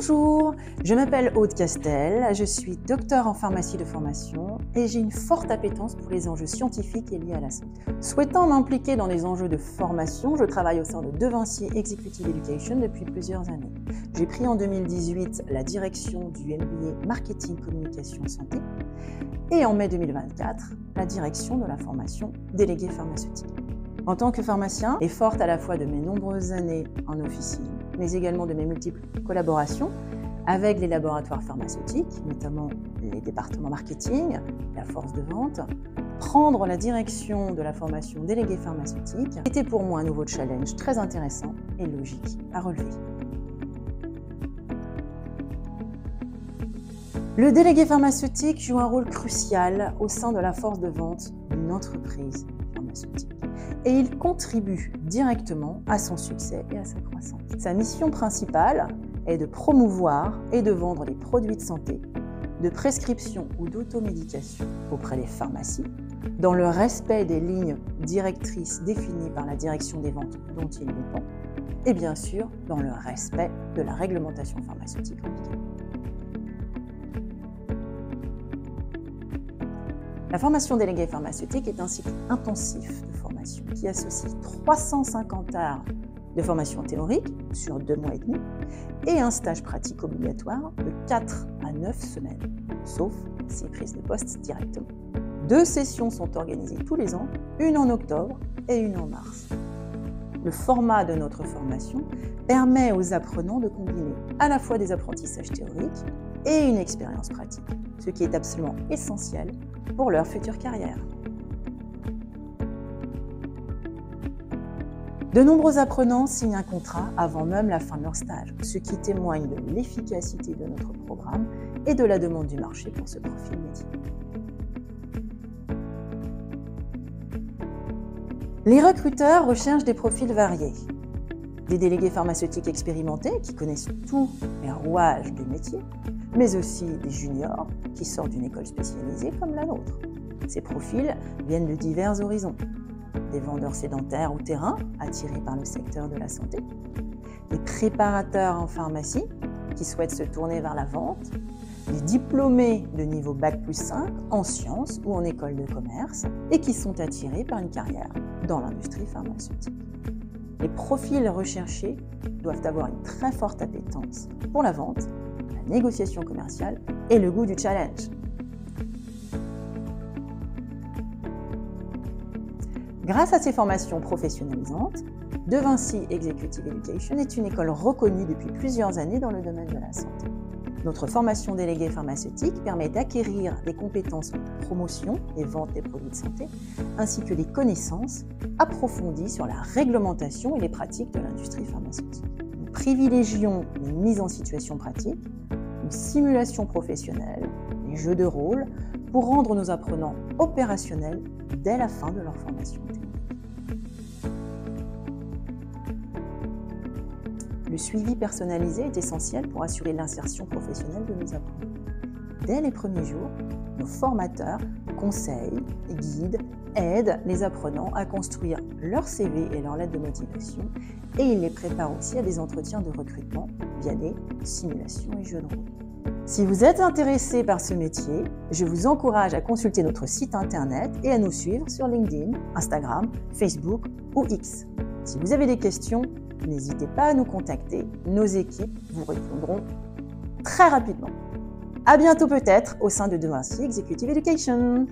Bonjour, je m'appelle Aude Castel, je suis docteur en pharmacie de formation et j'ai une forte appétence pour les enjeux scientifiques et liés à la santé. Souhaitant m'impliquer dans les enjeux de formation, je travaille au sein de De Vinci Executive Education depuis plusieurs années. J'ai pris en 2018 la direction du MBA Marketing Communication Santé et en mai 2024, la direction de la formation déléguée pharmaceutique. En tant que pharmacien, et forte à la fois de mes nombreuses années en officine, mais également de mes multiples collaborations avec les laboratoires pharmaceutiques, notamment les départements marketing, la force de vente, prendre la direction de la formation déléguée pharmaceutique était pour moi un nouveau challenge très intéressant et logique à relever. Le délégué pharmaceutique joue un rôle crucial au sein de la force de vente d'une entreprise pharmaceutique. Et il contribue directement à son succès et à sa croissance. Sa mission principale est de promouvoir et de vendre les produits de santé, de prescription ou d'automédication auprès des pharmacies, dans le respect des lignes directrices définies par la direction des ventes dont il dépend, et bien sûr dans le respect de la réglementation pharmaceutique appliquée. La formation déléguée pharmaceutique est un cycle intensif de formation qui associe 350 heures de formation théorique sur 2 mois et demi et un stage pratique obligatoire de 4 à 9 semaines, sauf si prise de poste directement. 2 sessions sont organisées tous les ans, une en octobre et une en mars. Le format de notre formation permet aux apprenants de combiner à la fois des apprentissages théoriques et une expérience pratique, ce qui est absolument essentiel pour leur future carrière. De nombreux apprenants signent un contrat avant même la fin de leur stage, ce qui témoigne de l'efficacité de notre programme et de la demande du marché pour ce profil métier. Les recruteurs recherchent des profils variés. Des délégués pharmaceutiques expérimentés qui connaissent tous les rouages du métier, mais aussi des juniors qui sortent d'une école spécialisée comme la nôtre. Ces profils viennent de divers horizons. Des vendeurs sédentaires ou terrain attirés par le secteur de la santé, des préparateurs en pharmacie qui souhaitent se tourner vers la vente, des diplômés de niveau Bac+5 en sciences ou en école de commerce et qui sont attirés par une carrière dans l'industrie pharmaceutique. Les profils recherchés doivent avoir une très forte appétence pour la vente, la négociation commerciale et le goût du challenge. Grâce à ces formations professionnalisantes, De Vinci Executive Education est une école reconnue depuis plusieurs années dans le domaine de la santé. Notre formation déléguée pharmaceutique permet d'acquérir des compétences en promotion et vente des produits de santé, ainsi que des connaissances approfondies sur la réglementation et les pratiques de l'industrie pharmaceutique. Nous privilégions une mise en situation pratique, une simulation professionnelle, des jeux de rôle pour rendre nos apprenants opérationnels dès la fin de leur formation théorique. Le suivi personnalisé est essentiel pour assurer l'insertion professionnelle de nos apprenants. Dès les premiers jours, nos formateurs conseillent, guident, aident les apprenants à construire leur CV et leur lettre de motivation et ils les préparent aussi à des entretiens de recrutement via des simulations et jeux de rôle. Si vous êtes intéressé par ce métier, je vous encourage à consulter notre site internet et à nous suivre sur LinkedIn, Instagram, Facebook ou X. Si vous avez des questions, n'hésitez pas à nous contacter, nos équipes vous répondront très rapidement. À bientôt peut-être au sein de De Vinci Executive Education.